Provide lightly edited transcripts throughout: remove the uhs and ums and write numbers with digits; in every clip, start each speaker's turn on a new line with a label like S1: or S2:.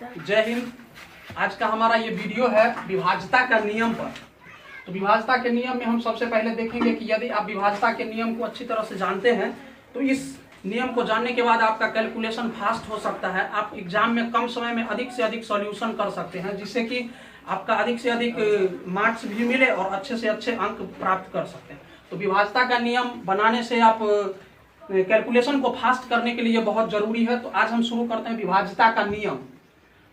S1: जय हिंद। आज का हमारा ये वीडियो है विभाज्यता का नियम पर। तो विभाज्यता के नियम में हम सबसे पहले देखेंगे कि यदि आप विभाज्यता के नियम को अच्छी तरह से जानते हैं तो इस नियम को जानने के बाद आपका कैलकुलेशन फास्ट हो सकता है। आप एग्जाम में कम समय में अधिक से अधिक सॉल्यूशन कर सकते हैं, जिससे कि आपका अधिक से अधिक मार्क्स भी मिले और अच्छे से अच्छे अंक प्राप्त कर सकते हैं। तो विभाज्यता का नियम बनाने से आप कैलकुलेशन को फास्ट करने के लिए बहुत जरूरी है। तो आज हम शुरू करते हैं विभाज्यता का नियम।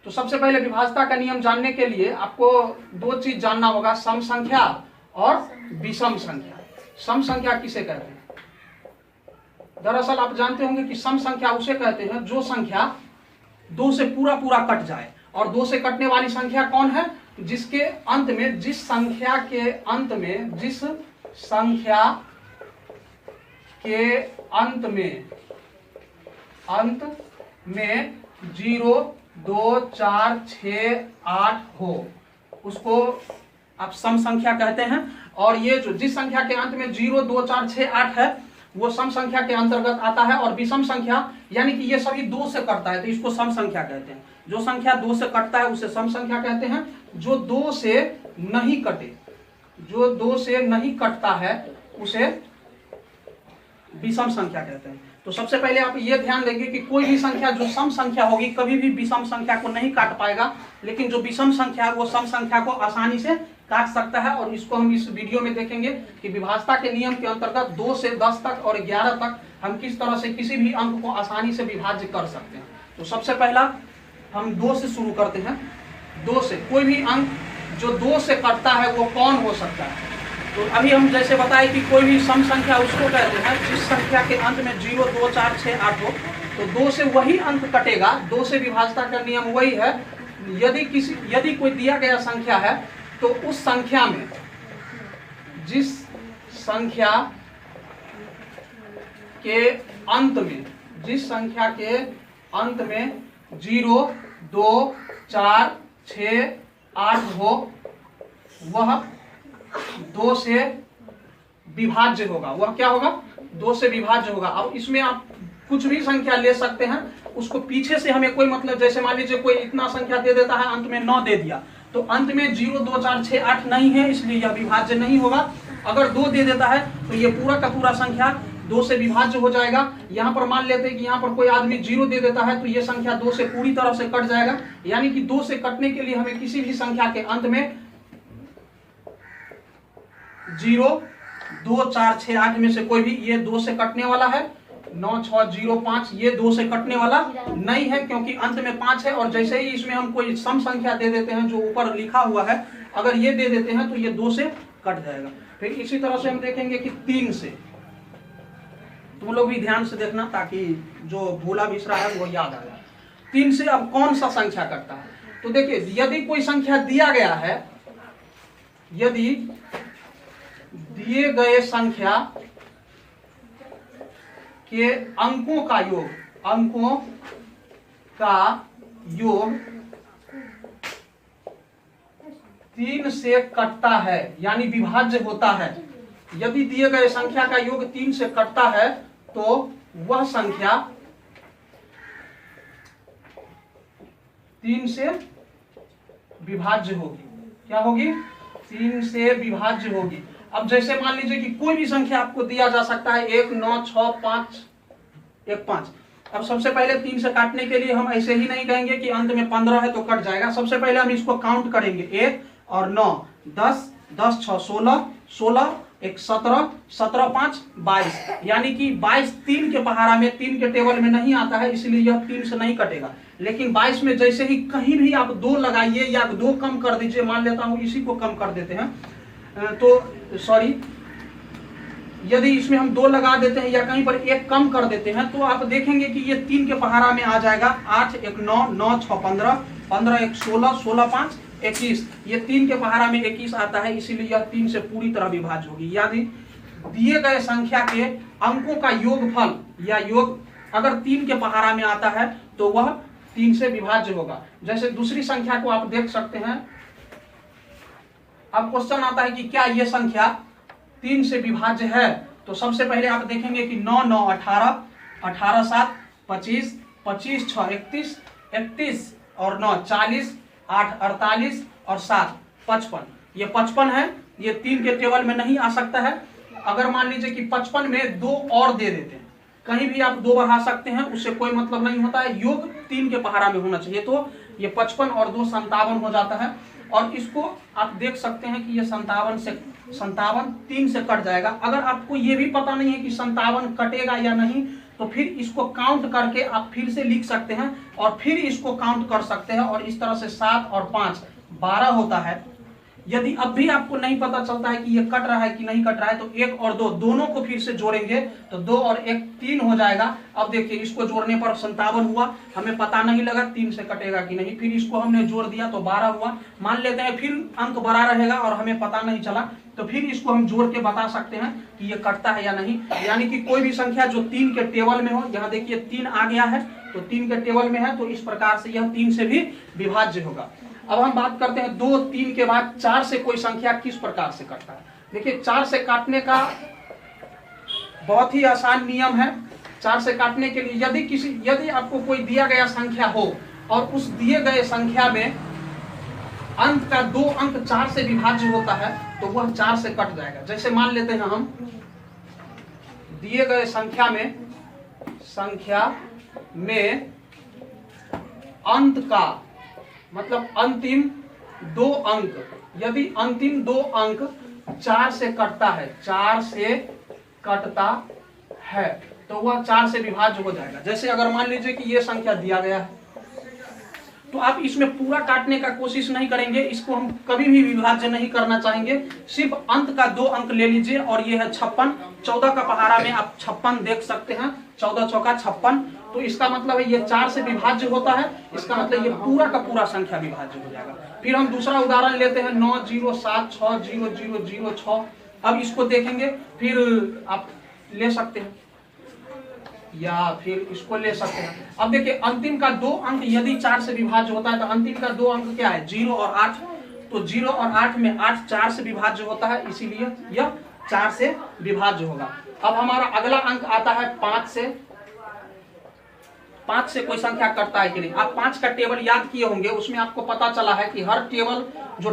S1: तो सबसे पहले विभाज्यता का नियम जानने के लिए आपको दो चीज जानना होगा, सम संख्या और विषम संख्या। सम संख्या किसे कहते हैं? दरअसल आप जानते होंगे कि सम संख्या उसे कहते हैं जो संख्या दो से पूरा पूरा कट जाए। और दो से कटने वाली संख्या कौन है? जिसके अंत में, जिस संख्या के अंत में, जिस संख्या के अंत में 0, 2, 4, 6, 8 हो, उसको आप सम संख्या कहते हैं। और ये जो जिस संख्या के अंत में 0, 2, 4, 6, 8 है वो सम संख्या के अंतर्गत आता है। और विषम संख्या यानी कि ये सभी दो से कटता है तो इसको सम संख्या कहते हैं। जो संख्या दो से कटता है उसे सम संख्या कहते हैं। जो दो से नहीं कटे, जो दो से नहीं कटता है उसे विषम संख्या कहते हैं। तो सबसे पहले आप ये ध्यान देंगे कि कोई भी संख्या जो सम संख्या होगी कभी भी विषम संख्या को नहीं काट पाएगा, लेकिन जो विषम संख्या है वो सम संख्या को आसानी से काट सकता है। और इसको हम इस वीडियो में देखेंगे कि विभाज्यता के नियम के अंतर्गत 2 से 10 तक और 11 तक हम किस तरह से किसी भी अंक को आसानी से विभाज्य कर सकते हैं। तो सबसे पहला हम 2 से शुरू करते हैं। 2 से कोई भी अंक जो 2 से कटता है वो कौन हो सकता है? तो अभी हम जैसे बताए कि कोई भी सम संख्या उसको कहते हैं जिस संख्या के अंत में 0, 2, 4, 6, 8 हो। तो 2 से वही अंक कटेगा। 2 से विभाज्यता का नियम वही है। यदि कोई दिया गया संख्या है तो उस संख्या में, जिस संख्या के अंत में, जिस संख्या के अंत में 0, 2, 4, 6, 8 हो, वह 2 से विभाज्य होगा। वह क्या होगा? 2 से विभाज्य होगा। अब इसमें आप कुछ भी संख्या ले सकते हैं, उसको पीछे से हमें कोई मतलब, जैसे मान लीजिए कोई इतना संख्या दे देता है, अंत में 9 दे दिया, तो अंत में 0, 2, 4, 6, 8 नहीं है, इसलिए यह विभाज्य नहीं होगा। अगर 2 दे देता है तो ये पूरा का पूरा संख्या 2 से विभाज्य हो जाएगा। यहाँ पर मान लेते हैं कि यहाँ पर कोई आदमी 0 दे देता है तो ये संख्या 2 से पूरी तरह से कट जाएगा। यानी कि 2 से कटने के लिए हमें किसी भी संख्या के अंत में 0, 2, 4, 6, 8 में से कोई भी, ये 2 से कटने वाला है। 9, 6, 0, 5 ये 2 से कटने वाला नहीं है, क्योंकि अंत में 5 है। और जैसे ही इसमें हम कोई सम संख्या दे देते हैं जो ऊपर लिखा हुआ है, अगर ये दे देते हैं तो ये 2 से कट जाएगा। फिर इसी तरह से हम देखेंगे कि 3 से, तुम लोग भी ध्यान से देखना ताकि जो भूला बिसरा है वो याद आ जाए। 3 से अब कौन सा संख्या कटता है? तो देखिए, यदि कोई संख्या दिया गया है, यदि दिए गए संख्या के अंकों का योग 3 से कटता है, यानी विभाज्य होता है। यदि दिए गए संख्या का योग 3 से कटता है तो वह संख्या 3 से विभाज्य होगी। क्या होगी? 3 से विभाज्य होगी। अब जैसे मान लीजिए कि कोई भी संख्या आपको दिया जा सकता है, 1, 9, 6, 5, 1, 5। अब सबसे पहले 3 से काटने के लिए हम ऐसे ही नहीं कहेंगे कि अंत में 15 है तो कट जाएगा। सबसे पहले हम इसको काउंट करेंगे, 1 और 9, 10, 10, 6, 16, 16, 1, 17, 17, 5, 22। यानी कि 22 3 के पहाड़ा में, 3 के टेबल में नहीं आता है, इसलिए यह 3 से नहीं कटेगा। लेकिन 22 में जैसे ही कहीं भी आप 2 लगाइए या 2 कम कर दीजिए, मान लेता हूं इसी को कम कर देते हैं, तो सॉरी, यदि इसमें हम 2 लगा देते हैं या कहीं पर 1 कम कर देते हैं तो आप देखेंगे कि ये 3 के पहाड़ा में आ जाएगा। 8, 1, 9, 9, 6, 15, 15, 1, 16, 16, 5, 21। ये 3 के पहाड़ा में 21 आता है, इसीलिए यह 3 से पूरी तरह विभाज्य होगी। यदि दिए गए संख्या के अंकों का योगफल या योग अगर 3 के पहाड़ा में आता है तो वह 3 से विभाज्य होगा। जैसे दूसरी संख्या को आप देख सकते हैं। अब क्वेश्चन आता है कि क्या यह संख्या 3 से विभाज्य है? तो सबसे पहले आप देखेंगे कि 9, 9, 18, 18, 7, 25, 25, 6, 31, 31, और 9 40, 8 48 और 7 55। ये 55 है, ये 3 के टेबल में नहीं आ सकता है। अगर मान लीजिए कि 55 में 2 और दे देते हैं, कहीं भी आप 2 बढ़ा सकते हैं, उससे कोई मतलब नहीं होता है, योग 3 के पहाड़ा में होना चाहिए। तो ये 55 और 2 57 हो जाता है। और इसको आप देख सकते हैं कि ये 57 3 से कट जाएगा। अगर आपको ये भी पता नहीं है कि 57 कटेगा या नहीं, तो फिर इसको काउंट करके आप फिर से लिख सकते हैं और फिर इसको काउंट कर सकते हैं। और इस तरह से 7 और 5 12 होता है। यदि अब भी आपको नहीं पता चलता है कि ये कट रहा है कि नहीं कट रहा है, तो 1 और 2 दोनों को फिर से जोड़ेंगे तो 2 और 1 3 हो जाएगा। अब देखिए इसको जोड़ने पर 57 हुआ, हमें पता नहीं लगा 3 से कटेगा कि नहीं। फिर इसको हमने जोड़ दिया तो 12 हुआ। मान लेते हैं फिर अंक बड़ा रहेगा और हमें पता नहीं चला, तो फिर इसको हम जोड़ के बता सकते हैं कि ये कटता है या नहीं। यानी कि कोई भी संख्या जो 3 के टेबल में हो, यहाँ देखिए 3 आ गया है तो 3 के टेबल में है, तो इस प्रकार से यह 3 से भी विभाज्य होगा। अब हम बात करते हैं 2 3 के बाद 4 से कोई संख्या किस प्रकार से कटता है। देखिए 4 से काटने का बहुत ही आसान नियम है। 4 से काटने के लिए यदि आपको कोई दिया गया संख्या हो और उस दिए गए संख्या में अंक का 2 अंक 4 से विभाज्य होता है, तो वह 4 से कट जाएगा। जैसे मान लेते हैं हम दिए गए संख्या में अंत का मतलब अंतिम 2 अंक, यदि अंतिम 2 अंक 4 से कटता है, 4 से कटता है, तो वह 4 से विभाज्य हो जाएगा। जैसे अगर मान लीजिए कि ये संख्या दिया गया है, तो आप इसमें पूरा काटने का कोशिश नहीं करेंगे, इसको हम कभी भी विभाज्य नहीं करना चाहेंगे। सिर्फ अंत का 2 अंक ले लीजिए और ये है 56। 14 का पहाड़ा में आप 56 देख सकते हैं, 14 चौका 56। तो इसका मतलब है ये 4 से विभाज्य होता है, इसका मतलब ये पूरा का पूरा संख्या विभाज्य हो जाएगा। फिर हम दूसरा उदाहरण लेते हैं 9 0 7 6 0 0 0 6। अब इसको देखेंगे, फिर आप ले सकते हैं या फिर इसको ले सकते हैं। अब देखिए अंतिम का 2 अंक यदि 4 से विभाज्य होता है, तो अंतिम का 2 अंक क्या है, 0 और 8। तो 0 और 8 में 8 4 से विभाज्य होता है, इसीलिए यह 4 से विभाज्य होगा। अब हमारा अगला अंक आता है 5 से। 5 से कोई संख्या कटता है कि नहीं। आप 5 का टेबल याद किए होंगे, उसमें आपको पता चला है कि हर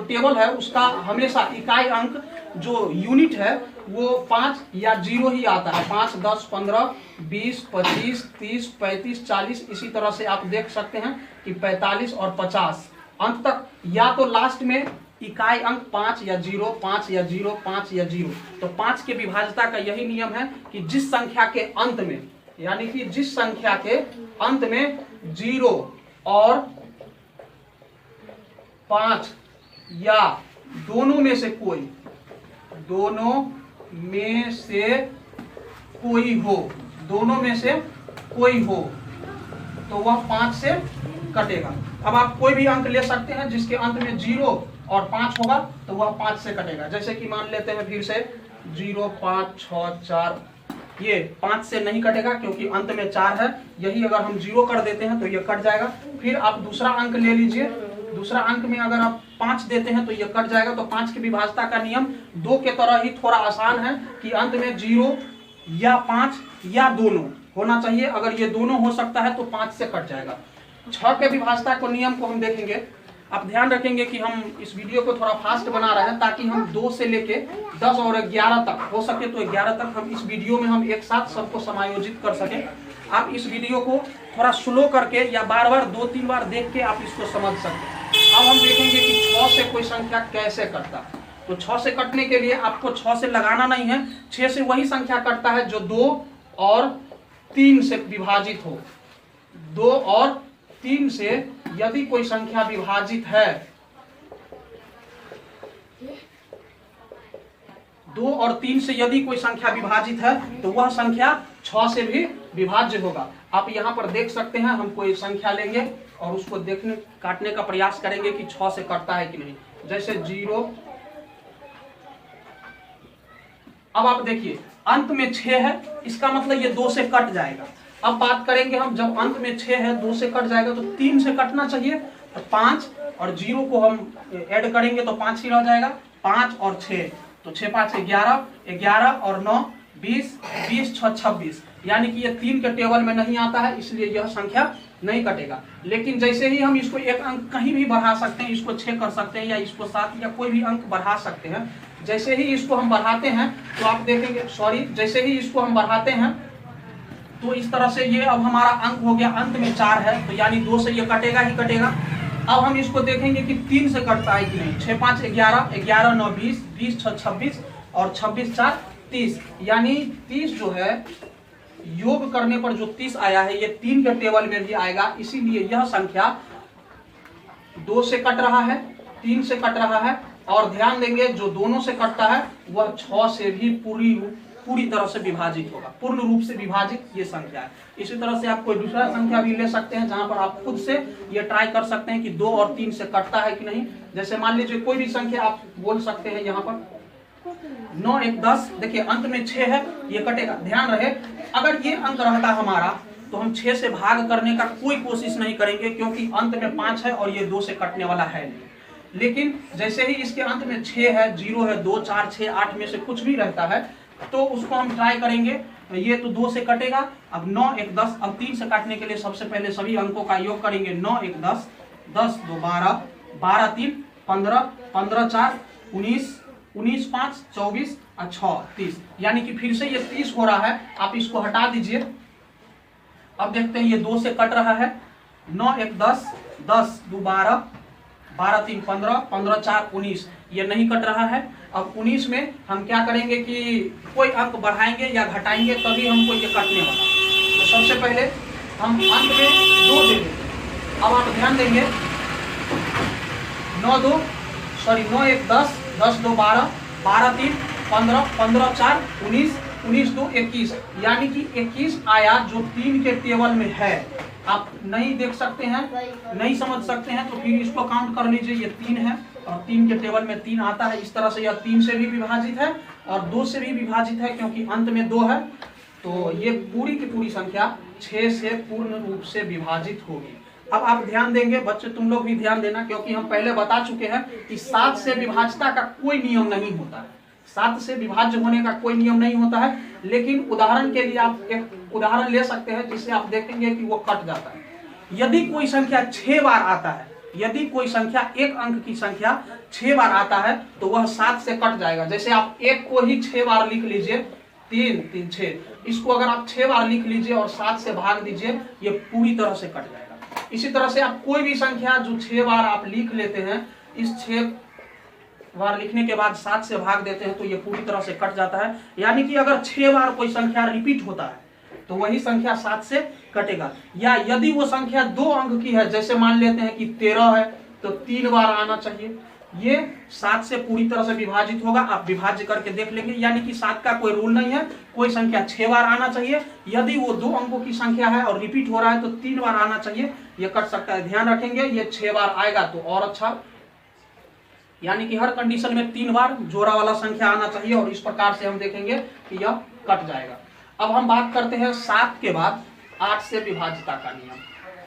S1: टेबल है उसका हमेशा इकाई अंक जो यूनिट है वो 5 या 0 ही आता है। 5 10 15 20 25 30 35 40, इसी तरह से आप देख सकते हैं कि 45 और 50 अंत तक, या तो लास्ट में इकाई अंक 5 या 0 5 या 0 5 या 0। तो 5 के विभाज्यता का यही नियम है कि जिस संख्या के अंत में, यानी कि जिस संख्या के अंत में 0 और 5 या दोनों में से कोई हो, तो वह 5 से कटेगा। अब आप कोई भी अंक ले सकते हैं जिसके अंत में 0 और 5 होगा, तो वह 5 से कटेगा। जैसे कि मान लेते हैं फिर से 0 5 6 4, ये 5 से नहीं कटेगा क्योंकि अंत में 4 है। यही अगर हम 0 कर देते हैं तो ये कट जाएगा। फिर आप दूसरा अंक ले लीजिए, दूसरा अंक में अगर आप 5 देते हैं तो ये कट जाएगा। तो 5 की विभाज्यता का नियम 2 के तरह ही थोड़ा आसान है कि अंत में 0 या 5 या दोनों होना चाहिए। अगर ये दोनों हो सकता है तो 5 से कट जाएगा। 6 के विभाज्यता को नियम को हम देखेंगे। आप ध्यान रखेंगे कि हम इस वीडियो को थोड़ा फास्ट बना रहे हैं ताकि हम 2 से लेके 10 और 11 तक, हो सके तो 11 तक हम इस वीडियो में हम एक साथ सबको समायोजित कर सकें। आप इस वीडियो को थोड़ा स्लो करके या बार बार 2-3 बार देख के आप इसको समझ सकते हैं। अब हम देखेंगे कि 6 से कोई संख्या कैसे कटता है। तो 6 से कटने के लिए आपको 6 से लगाना नहीं है, 6 से वही संख्या कटता है जो 2 और 3 से विभाजित हो। 2 और 3 से यदि कोई संख्या विभाजित है, 2 और 3 से यदि कोई संख्या विभाजित है तो वह संख्या 6 से भी विभाज्य होगा। आप यहाँ पर देख सकते हैं, हम कोई संख्या लेंगे और उसको काटने का प्रयास करेंगे कि 6 से कटता है कि नहीं। जैसे 0, अब आप देखिए अंत में 6 है, इसका मतलब ये 2 से कट जाएगा। अब बात करेंगे हम, जब अंत में 6 है 2 से कट जाएगा तो 3 से कटना चाहिए। तो 5 और 0 को हम ऐड करेंगे तो 5 ही रह जाएगा। 5 और 6, तो 6 5 11, 11 और 9 20, 20 6 26। यानी कि ये 3 के टेबल में नहीं आता है, इसलिए यह संख्या नहीं कटेगा। लेकिन जैसे ही हम इसको एक अंक कहीं भी बढ़ा सकते हैं, इसको 6 कर सकते हैं या इसको 7 या कोई भी अंक बढ़ा सकते हैं। जैसे ही इसको हम बढ़ाते हैं तो आप देखेंगे, सॉरी, जैसे ही इसको हम बढ़ाते हैं तो इस तरह से ये अब हमारा अंक हो गया, अंत में 4 है, तो यानी 2 से ये कटेगा ही कटेगा। अब हम इसको देखेंगे कि 3 से कटता है कि नहीं। 6 5 11, 11 9 20, 20 6 26 और 26 4 30, यानी 30 जो है योग करने पर जो 30 आया है ये 3 के टेबल में भी आएगा, इसीलिए यह संख्या 2 से कट रहा है, 3 से कट रहा है। और ध्यान देंगे जो दोनों से कटता है वह 6 से भी पूरी तरह से विभाजित होगा, पूर्ण रूप से विभाजित ये संख्या है। इसी तरह से आप कोई दूसरा संख्या भी ले सकते हैं जहां पर आप खुद से ये ट्राई कर सकते हैं कि 2 और 3 से कटता है कि नहीं। जैसे मान लीजिए कोई भी संख्या आप बोल सकते हैं, यहाँ पर 9 1 10, देखिए अंत में 6 है, ये कटेगा। ध्यान रहे अगर ये अंक रहता हमारा तो हम 6 से भाग करने का कोई कोशिश नहीं करेंगे, क्योंकि अंत में 5 है और ये 2 से कटने वाला है नहीं। लेकिन जैसे ही इसके अंत में 6 है, 0 है, 2 4 6 8 में से कुछ भी रहता है तो उसको हम ट्राई करेंगे। ये तो 2 से कटेगा। अब 9 1 10, अब 3 से काटने के लिए सबसे पहले सभी अंकों का योग करेंगे। 9 1 10, 10 2 12, 12 3 15, 15 4 19, 19 5 24 और 6 30, यानी कि फिर से ये 30 हो रहा है। आप इसको हटा दीजिए। अब देखते हैं ये 2 से कट रहा है। 9 1 10, 10 2 12, 12 3 15, 15 4 19, ये नहीं कट रहा है। अब 19 में हम क्या करेंगे कि कोई अंक बढ़ाएंगे या घटाएंगे तभी हमको ये कटने वाला। तो सबसे पहले हम अंत में 2 दे देंगे। अब आप ध्यान देंगे 9 1 10, 10 2 12, 12 3 15, 15 4 19, 19 2 21, यानी कि 21 आया जो 3 के टेबल में है। आप नहीं देख सकते हैं, नहीं समझ सकते हैं तो फिर इसको काउंट कर लीजिए। ये 3 है और 3 के टेबल में 3 आता है। इस तरह से यह 3 से भी विभाजित है और 2 से भी विभाजित है, क्योंकि अंत में 2 है। तो ये पूरी की पूरी संख्या 6 से पूर्ण रूप से विभाजित होगी। अब आप ध्यान देंगे, बच्चे तुम लोग भी ध्यान देना, क्योंकि हम पहले बता चुके हैं कि 7 से विभाज्यता का कोई नियम नहीं होता है। 7 से विभाज्य होने का कोई नियम नहीं होता है। लेकिन उदाहरण के लिए आप एक उदाहरण ले सकते हैं जिससे आप देखेंगे कि वो कट जाता है। यदि कोई संख्या 6 बार आता है, यदि कोई संख्या एक अंक की संख्या 6 बार आता है तो वह 7 से कट जाएगा। जैसे आप 1 को ही 6 बार लिख लीजिए, 3 3 6, इसको अगर आप 6 बार लिख लीजिए और 7 से भाग दीजिए, ये पूरी तरह से कट जाएगा। इसी तरह से आप कोई भी संख्या जो 6 बार आप लिख लेते हैं, इस 6 बार लिखने के बाद 7 से भाग देते हैं तो ये पूरी तरह से कट जाता है। यानी कि अगर 6 बार कोई संख्या रिपीट होता है तो वही संख्या 7 से कटेगा। या यदि वो संख्या 2 अंक की है, जैसे मान लेते हैं कि 13 है, तो 3 बार आना चाहिए, ये 7 से पूरी तरह से विभाजित होगा। आप विभाज्य करके देख लेंगे, यानी कि 7 का कोई रूल नहीं है, कोई संख्या 6 बार आना चाहिए। यदि वो 2 अंकों की संख्या है और रिपीट हो रहा है तो 3 बार आना चाहिए, ये कट सकता है। ध्यान रखेंगे ये 6 बार आएगा तो और अच्छा, यानी कि हर कंडीशन में 3 बार जोड़ा वाला संख्या आना चाहिए और इस प्रकार से हम देखेंगे कि यह कट जाएगा। अब हम बात करते हैं 7 के बाद 8 से विभाज्यता का नियम।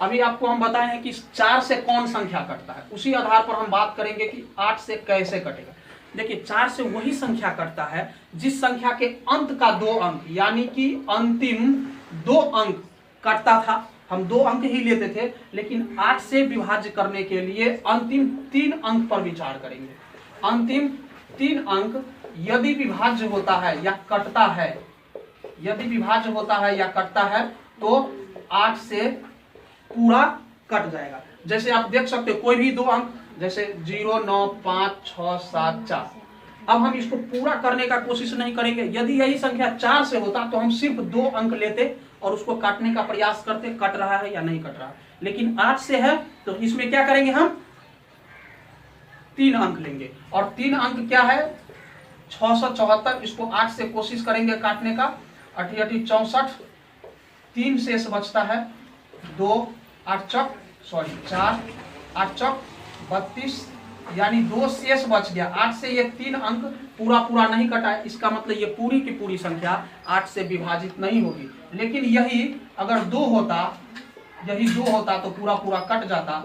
S1: अभी आपको हम बताए हैं कि 4 से कौन संख्या कटता है, उसी आधार पर हम बात करेंगे कि 8 से कैसे कटेगा। देखिए 4 से वही संख्या कटता है जिस संख्या के अंत का 2 अंक, यानी कि अंतिम 2 अंक कटता था। हम 2 अंक ही लेते थे, लेकिन 8 से विभाज्य करने के लिए अंतिम 3 अंक पर विचार करेंगे। अंतिम 3 अंक यदि विभाज्य होता है या कटता है, यदि विभाज्य होता है या कटता है तो 8 से पूरा कट जाएगा। जैसे आप देख सकते हो कोई भी 2 अंक, जैसे 0 9 5 6 7 4। अब हम इसको पूरा करने का कोशिश नहीं करेंगे। यदि यही संख्या 4 से होता तो हम सिर्फ 2 अंक लेते और उसको काटने का प्रयास करते, कट रहा है या नहीं कट रहा है। लेकिन 8 से है तो इसमें क्या करेंगे, हम 3 अंक लेंगे। और 3 अंक क्या है, 674। इसको 8 से कोशिश करेंगे काटने का, 8 8 64, 3 शेष बचता है, 2 8 चौक 4 8 चौक 32, यानी 2 शेष बच गया। 8 से ये 3 अंक पूरा नहीं कटा है, इसका मतलब ये पूरी की पूरी संख्या 8 से विभाजित नहीं होगी। लेकिन यही अगर 2 होता, यही 2 होता तो पूरा कट जाता।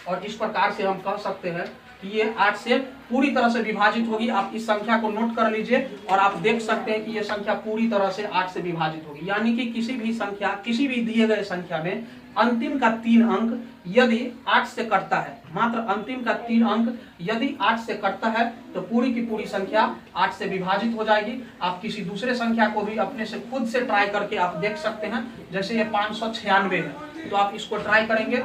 S1: और इस प्रकार से हम कह सकते हैं कि ये 8 से पूरी तरह से विभाजित होगी। आप इस संख्या को नोट कर लीजिए और आप देख सकते हैं कि ये संख्या पूरी तरह से 8 से विभाजित होगी। यानी कि किसी भी संख्या, किसी भी दिए गए संख्या में अंतिम का 3 अंक यदि 8 से कटता है, मात्र अंतिम का 3 अंक यदि 8 से कटता है तो पूरी की पूरी संख्या 8 से विभाजित हो जाएगी। आप किसी दूसरे संख्या को भी अपने से खुद से ट्राई करके आप देख सकते हैं। जैसे ये 596 है तो आप इसको ट्राई करेंगे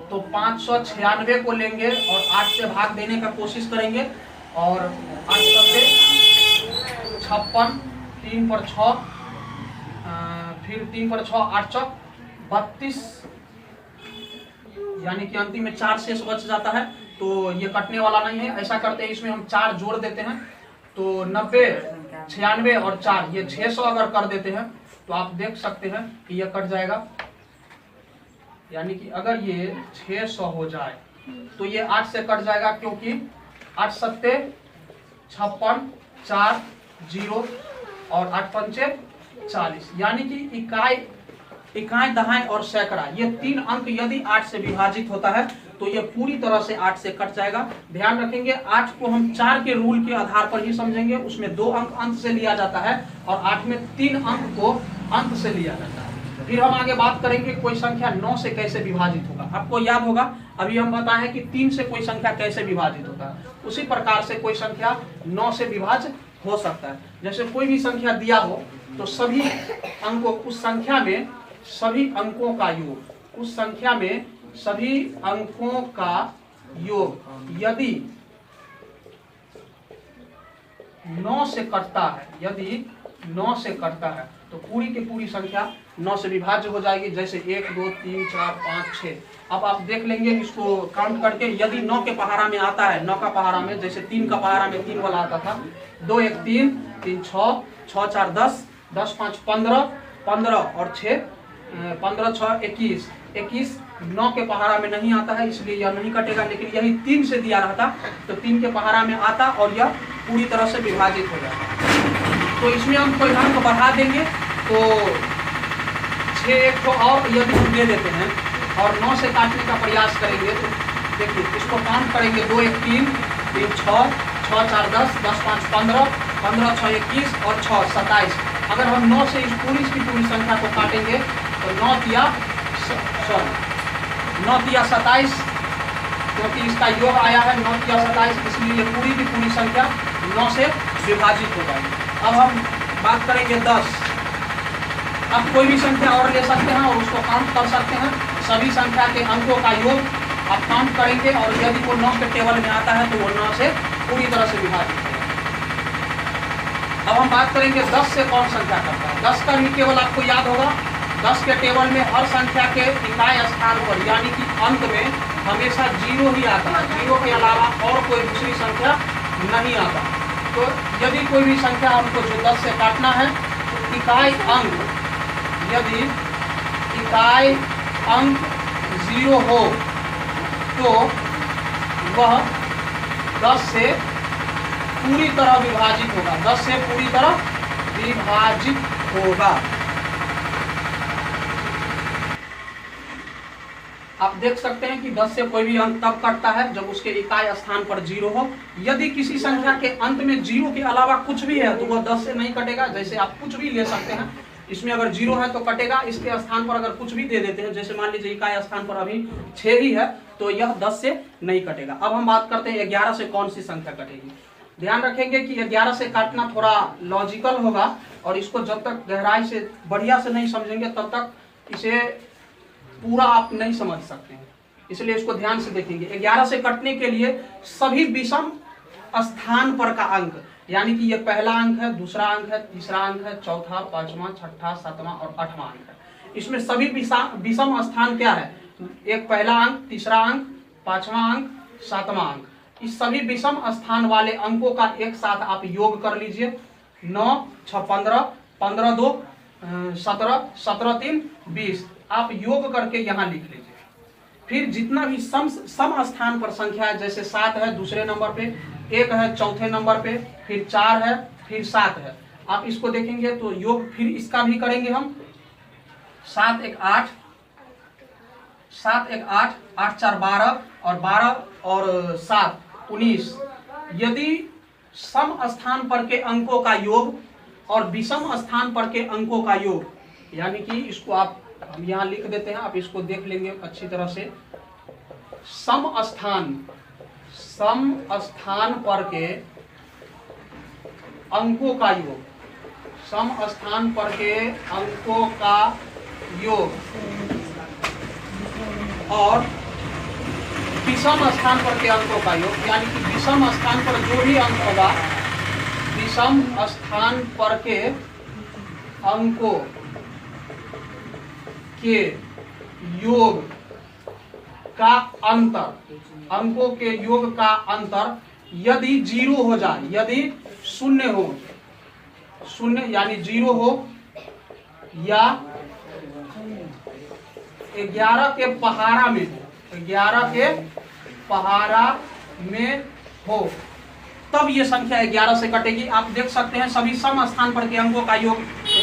S1: तो 596 को लेंगे और 8 से भाग देने का कोशिश करेंगे और 8 से 56, 3 पर 6, फिर 3 पर 6, 8 चौक 32, यानी कि अंतिम में 4 शेष बच जाता है। तो ये कटने वाला नहीं है। ऐसा करते हैं, इसमें हम 4 जोड़ देते हैं तो 90, 96 और 4 ये 600 अगर कर देते हैं तो आप देख सकते हैं कि ये कट जाएगा। यानी कि अगर ये 600 हो जाए तो ये 8 से कट जाएगा, क्योंकि 8 सत्ते 56, 4 0 और 8 पंचे 40। यानी कि इकाई, दहाई और सैकड़ा ये 3 अंक यदि 8 से विभाजित होता है तो ये पूरी तरह से 8 से कट जाएगा। ध्यान रखेंगे 8 को हम 4 के रूल के आधार पर ही समझेंगे। उसमें 2 अंक अंत से लिया जाता है और 8 में 3 अंक को अंत से लिया जाता है। फिर हम आगे बात करेंगे कोई संख्या 9 से कैसे विभाजित होगा। आपको याद होगा अभी हम बताए हैं कि 3 से कोई संख्या कैसे विभाजित होता है, उसी प्रकार से कोई संख्या 9 से विभाजित हो सकता है। जैसे कोई भी संख्या दिया हो तो सभी अंकों, उस संख्या में सभी अंकों का योग, उस संख्या में सभी अंकों का योग यदि 9 से कटता है, यदि 9 से कटता है तो पूरी की पूरी संख्या 9 से विभाज्य हो जाएगी। जैसे 1 2 3 4 5 6। अब आप देख लेंगे इसको काउंट करके, यदि 9 के पहाड़ा में आता है, 9 का पहाड़ा में जैसे 3 का पहाड़ा में 3 वाला आता था, 2 1 3 3 6 6 4 10 10 5 15 15 और 6 15 6 21 21। 9 के पहाड़ा में नहीं आता है इसलिए यह नहीं कटेगा, लेकिन यही 3 से दिया रहता तो 3 के पहाड़ा में आता और यह पूरी तरह से विभाजित हो जाता। तो इसमें हम कोई अंक बढ़ा देंगे तो 6 एक को और यदि हम दे देते हैं और 9 से काटने का प्रयास करेंगे तो देखिए इसको काउंट करेंगे 2 1 3 3 6 6 4 10 10 5 15 15 6 21 और 6 27। अगर हम 9 से इस की पूरी संख्या को काटेंगे तो 9 तिया 27, क्योंकि इसका योग आया है 9 तिया 27, इसलिए ये पूरी की पूरी संख्या 9 से विभाजित हो जाएगी। अब हम बात करेंगे 10। अब कोई भी संख्या और ले सकते हैं और उसको काउंट कर सकते हैं। सभी संख्या के अंकों का योग आप काउंट करेंगे और यदि वो 9 के टेबल में आता है तो वो 9 से पूरी तरह से विभाजित होगा। अब हम बात करेंगे 10 से कौन संख्या करता है। 10 का भी टेबल आपको याद होगा। 10 के टेबल में हर संख्या के इकाई स्थान पर यानी कि अंत में हमेशा 0 ही आता है। 0 के अलावा और कोई दूसरी संख्या नहीं आता। तो यदि कोई भी संख्या हमको जो 10 से काटना है तो इकाई अंक, यदि इकाई अंक 0 हो तो वह 10 से पूरी तरह विभाजित होगा। 10 से पूरी तरह विभाजित होगा। आप देख सकते हैं कि 10 से कोई भी अंक तब कटता है जब उसके इकाई स्थान पर 0 हो। यदि किसी संख्या के अंत में 0 के अलावा कुछ भी है तो वह 10 से नहीं कटेगा। जैसे आप कुछ भी ले सकते हैं, इसमें अगर 0 है तो कटेगा, इसके स्थान पर अगर कुछ भी दे देते हैं, जैसे मान लीजिए इकाई स्थान पर अभी 6 ही है तो यह 10 से नहीं कटेगा। अब हम बात करते हैं 11 से कौन सी संख्या कटेगी। ध्यान रखेंगे कि 11 से काटना थोड़ा लॉजिकल होगा और इसको जब तक गहराई से बढ़िया से नहीं समझेंगे तब तक इसे पूरा आप नहीं समझ सकते हैं, इसलिए इसको ध्यान से देखेंगे। 11 से कटने के लिए सभी विषम स्थान पर का अंक, यानी कि ये पहला अंक है, दूसरा अंक है, तीसरा अंक है, चौथा, पांचवा, छठा, सातवां और 8वां अंक है। इसमें सभी विषम स्थान क्या है? एक पहला अंक, तीसरा अंक, पांचवा अंक, सातवां अंक। इस सभी विषम स्थान वाले अंकों का एक साथ आप योग कर लीजिए। 9 6 15 15 2 17 17 3 20 आप योग करके यहाँ लिख लीजिए। फिर जितना भी सम स्थान पर संख्या है, जैसे 7 है दूसरे नंबर पे, 1 है चौथे नंबर पे, फिर 4 है, फिर 7 है, आप इसको देखेंगे तो योग फिर इसका भी करेंगे हम। 7 1 8, 7 1 8, 8 4 12 और 12 और 7 19। यदि सम स्थान पर के अंकों का योग और विषम स्थान पर के अंकों का योग, यानी कि इसको आप हम यहाँ लिख देते हैं, आप इसको देख लेंगे अच्छी तरह से। सम स्थान पर के अंकों का योग, सम स्थान पर के अंकों का योग और विषम स्थान पर के अंकों का योग, यानी कि विषम स्थान पर जो भी अंक होगा, विषम स्थान पर के अंकों के योग का अंतर, अंकों के योग का अंतर यदि 0 हो जाए, यदि शून्य हो, शून्य यानी 0 हो या 11 के पहाड़ा में, 11 के पहाड़ा में हो, तब ये संख्या 11 से कटेगी। आप देख सकते हैं सभी सम स्थान पर के अंकों का योग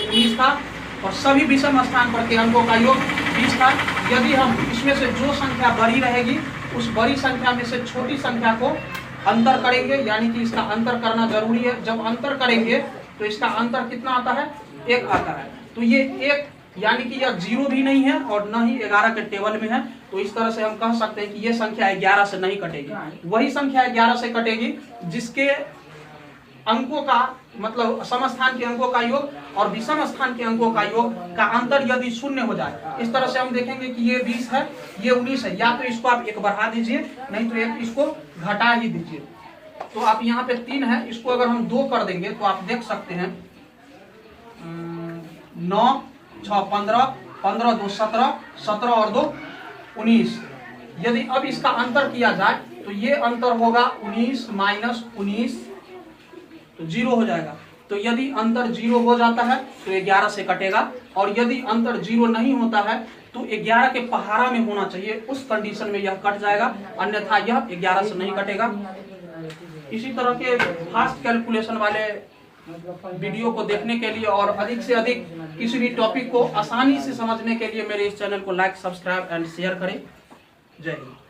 S1: 19 था और सभी विषम स्थान पर के अंकों का योग 20 था। यदि हम इसमें से जो संख्या बड़ी रहेगी उस बड़ी संख्या में से छोटी संख्या को अंतर करेंगे, यानी कि इसका अंतर करना जरूरी है। जब अंतर करेंगे तो इसका अंतर कितना आता है? 1 आता है। तो ये 1 यानी कि यह 0 भी नहीं है और न ही 11 के टेबल में है। तो इस तरह से हम कह सकते हैं कि ये संख्या 11 से नहीं कटेगी। वही संख्या 11 से कटेगी जिसके अंकों का मतलब समस्थान के अंकों का योग और विषम स्थान के अंकों का योग का अंतर यदि 0 हो जाए। इस तरह से हम देखेंगे कि ये 20 है, ये 19 है, या तो इसको आप 1 बढ़ा दीजिए, नहीं तो 1 इसको घटा ही दीजिए। तो आप यहाँ पे 3 है, इसको अगर हम 2 कर देंगे तो आप देख सकते हैं 9 6 15, 15 2 17, 17 और 2 19। यदि अब इसका अंतर किया जाए तो ये अंतर होगा 19 माइनस 19, तो 0 हो जाएगा। तो यदि अंतर 0 हो जाता है तो 11 से कटेगा, और यदि अंतर 0 नहीं होता है तो 11 के पहाड़ा में होना चाहिए, उस कंडीशन में यह कट जाएगा, अन्यथा यह 11 से नहीं कटेगा। इसी तरह के फास्ट कैलकुलेशन वाले वीडियो को देखने के लिए और अधिक से अधिक किसी भी टॉपिक को आसानी से समझने के लिए मेरे इस चैनल को लाइक, सब्सक्राइब एंड शेयर करें। जय हिंद।